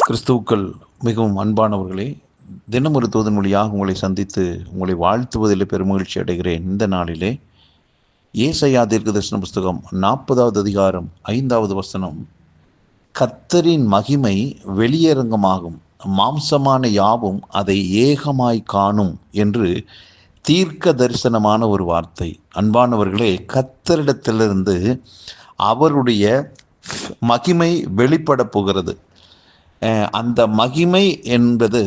கிறிஸ்துவுக்கள் மிகவும் அன்பானவர்களே, தினம் ஒரு தூதன் வழியாக உங்களை சந்தித்து உங்களை வாழ்த்துவதில் பெருமகிழ்ச்சி அடைகிறேன். இந்த நாளிலே ஏசாயா தீர்க்கதரிசன புஸ்தகம் 40வது அதிகாரம் 5வது வசனம், கர்த்தரின் மகிமை வெளியரங்கமாகும், மாம்சமான யாவும் அதை ஏகமாய் காணும் என்று தீர்க்க தரிசனமான ஒரு வார்த்தை. அன்பானவர்களே, கர்த்தரிடத்திலிருந்து அவருடைய மகிமை வெளிப்பட போகிறது. அந்த மகிமை என்பது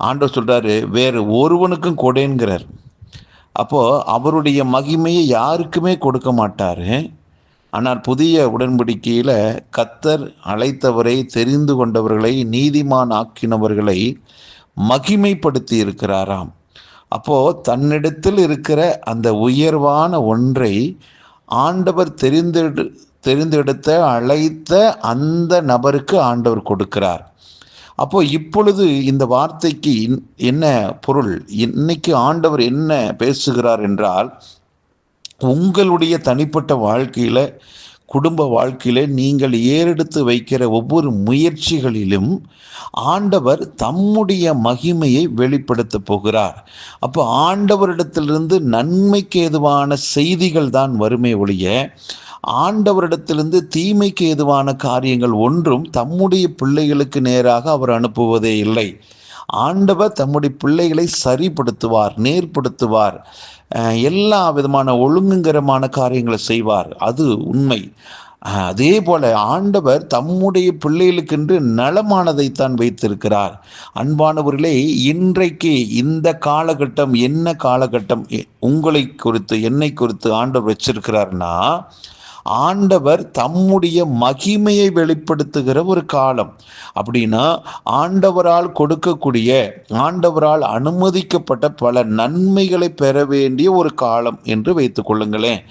ஆண்டவர் சொல்கிறாரு, வேறு ஒருவனுக்கும் கொடேன்கிறார். அப்போது அவருடைய மகிமையை யாருக்குமே கொடுக்க மாட்டார். ஆனால் புதிய உடன்படிக்கையில் கர்த்தர் அழைத்தவரை, தெரிந்து கொண்டவர்களை, நீதிமான் ஆக்கினவர்களை மகிமைப்படுத்தி இருக்கிறாராம். அப்போது தன்னிடத்தில் இருக்கிற அந்த உயர்வான ஒன்றை ஆண்டவர் தெரிந்தெடுத்த அழைத்த அந்த நபருக்கு ஆண்டவர் கொடுக்கிறார். அப்போ இப்பொழுது இந்த வார்த்தைக்கு என்ன பொருள்? இன்னைக்கு ஆண்டவர் என்ன பேசுகிறார் என்றால், உங்களுடைய தனிப்பட்ட வாழ்க்கையில, குடும்ப வாழ்க்கையில நீங்கள் ஏறெடுத்து வைக்கிற ஒவ்வொரு முயற்சிகளிலும் ஆண்டவர் தம்முடைய மகிமையை வெளிப்படுத்த போகிறார். அப்போ ஆண்டவரிடத்திலிருந்து நன்மைக்கு ஏதுவான செய்திகள் தான் வருமே ஒழிய, ஆண்டவரிடத்திலிருந்து தீமைக்கு ஏதுவான காரியங்கள் ஒன்றும் தம்முடைய பிள்ளைகளுக்கு நேராக அவர் அனுப்புவதே இல்லை. ஆண்டவர் தம்முடைய பிள்ளைகளை சரிப்படுத்துவார், நேர்படுத்துவார், எல்லா விதமான ஒழுங்குங்கரமான காரியங்களை செய்வார். அது உண்மை. அதே போல ஆண்டவர் தம்முடைய பிள்ளைகளுக்கென்று நலமானதைத்தான் வைத்திருக்கிறார். அன்பானவர்களே, இன்றைக்கு இந்த காலகட்டம் என்ன காலகட்டம் உங்களை குறித்து, என்னை குறித்து ஆண்டவர் வச்சிருக்கிறார்னா, ஆண்டவர் தம்முடைய மகிமையை வெளிப்படுத்துகிற ஒரு காலம். அப்படின்னா ஆண்டவரால் கொடுக்கக்கூடிய, ஆண்டவரால் அனுமதிக்கப்பட்ட பல நன்மைகளை பெற வேண்டிய ஒரு காலம் என்று வைத்துக் கொள்ளுங்களேன்.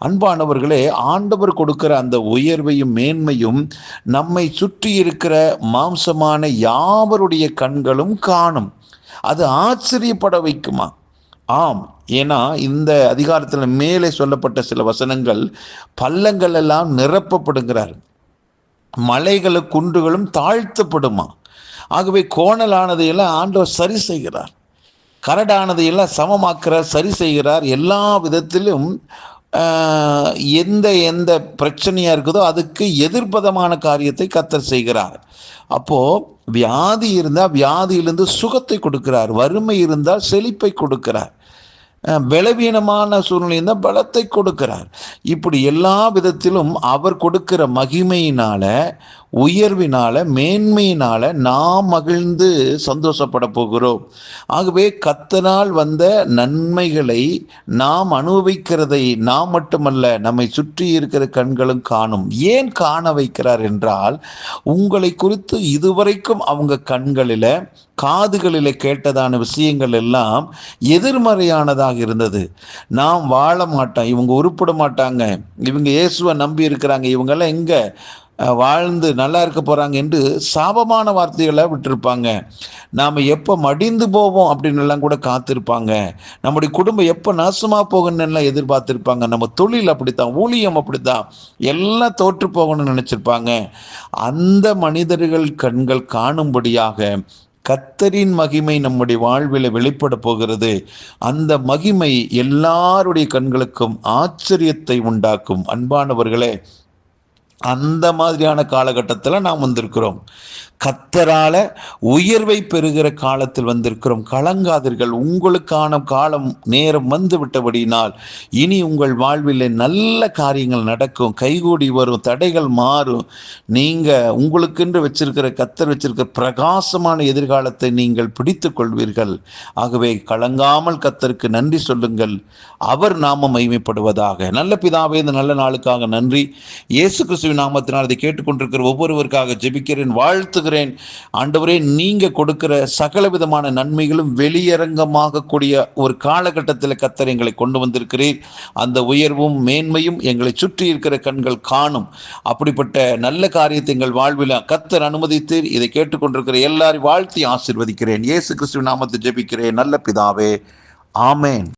அன்பானவர்களே, ஆண்டவர் கொடுக்கிற அந்த உயர்வையும் மேன்மையும் நம்மை சுற்றி இருக்கிற மாம்சமான யாவருடைய கண்களும் காணும். அது ஆச்சரியப்பட வைக்குமா? ஆம். ஏன்னா இந்த அதிகாரத்தில் மேலே சொல்லப்பட்ட சில வசனங்கள், பள்ளங்கள் எல்லாம் நிரப்பப்படுகிறார், மலைகளும் குன்றுகளும் தாழ்த்தப்படுமா. ஆகவே கோணலானதையெல்லாம் ஆண்டவர் சரி செய்கிறார், கரடானதையெல்லாம் சமமாக்குறார், சரி செய்கிறார். எல்லா விதத்திலும் எந்த பிரச்சனையா இருக்குதோ அதுக்கு எதிர்பதமான காரியத்தை கர்த்தர் செய்கிறார். அப்போ வியாதி இருந்தால் வியாதியிலிருந்து சுகத்தை கொடுக்கிறார், வறுமை இருந்தால் செழிப்பை கொடுக்கிறார், பலவீனமான சூழ்நிலை இருந்தால் பலத்தை கொடுக்கிறார். இப்படி எல்லா விதத்திலும் அவர் கொடுக்கிற மகிமையினால, உயர்வினால, மேன்மையினால நாம் மகிழ்ந்து சந்தோஷப்பட போகிறோம். ஆகவே கர்த்தரால் வந்த நன்மைகளை நாம் அனுபவிக்கிறதை நாம் மட்டுமல்ல, நம்மை சுற்றி இருக்கிற கண்களும் காணும். ஏன் காண வைக்கிறார் என்றால், உங்களை குறித்து இதுவரைக்கும் அவங்க கண்களில், காதுகளில் கேட்டதான விஷயங்கள் எல்லாம் எதிர்மறையானதாக இருந்தது. நாம் வாழ மாட்டோம், இவங்க உருப்பட மாட்டாங்க, இவங்க இயேசுவை நம்பி இருக்கிறாங்க, இவங்கெல்லாம் எங்கே வாழ்ந்து நல்லா இருக்க போகிறாங்க என்று சாபமான வார்த்தைகளை விட்டுருப்பாங்க. நாம் எப்போ மடிந்து போவோம் அப்படின்னு எல்லாம் கூட காத்திருப்பாங்க. நம்முடைய குடும்பம் எப்போ நாசமாக போகணும்னு எல்லாம் எதிர்பார்த்துருப்பாங்க. நம்ம தொழில் அப்படித்தான், ஊழியம் அப்படித்தான், எல்லாம் தோற்று போகணும்னு நினச்சிருப்பாங்க. அந்த மனிதர்கள் கண்கள் காணும்படியாக கர்த்தரின் மகிமை நம்முடைய வாழ்வில் வெளிப்பட போகிறது. அந்த மகிமை எல்லாருடைய கண்களுக்கும் ஆச்சரியத்தை உண்டாக்கும். அன்பானவர்களே, அந்த மாதிரியான காலகட்டத்தில் நாம் வந்திருக்கிறோம். கர்த்தரால உயர்வை பெறுகிற காலத்தில் வந்திருக்கிறோம். கலங்காதீர்கள், உங்களுக்கான காலம் நேரம் வந்து விட்டபடினால் இனி உங்கள் வாழ்வில் நல்ல காரியங்கள் நடக்கும், கைகூடி வரும், தடைகள் மாறும். நீங்கள் உங்களுக்கென்று வச்சிருக்கிற, கர்த்தர் வச்சிருக்கிற பிரகாசமான எதிர்காலத்தை நீங்கள் பிடித்து கொள்வீர்கள். ஆகவே கலங்காமல் கர்த்தருக்கு நன்றி சொல்லுங்கள், அவர் நாமம் மகிமைப்படுவதாக. நல்ல பிதாவே, இந்த நல்ல நாளுக்காக நன்றி. இயேசு கிறிஸ்துவின் நாமத்தினால் இதை கேட்டுக்கொண்டிருக்கிற ஒவ்வொருவருக்காக ஜெபிக்கிறேன், வாழ்த்துகிறேன். ஆண்டவரே, நீங்க கொடுக்கிற சகல விதமான நன்மைகளும் வெளியரங்கமாக கூடிய ஒரு காலகட்டத்தில் கர்த்தர் எங்களை கொண்டு வந்திருக்கிறீர். அந்த உயர்வும் மேன்மையும் எங்களை சுற்றி இருக்கிற கண்கள் காணும். அப்படிப்பட்ட நல்ல காரியத்தை எங்கள் வாழ்வில் கர்த்தர் அனுமதித்து இதை கேட்டுக்கொண்டிருக்கிற எல்லாரையும் வாழ்த்தி ஆசீர்வதிக்கிறேன். இயேசு கிறிஸ்துவின் நாமத்தில் ஜெபிக்கிறேன் நல்ல பிதாவே, ஆமென்.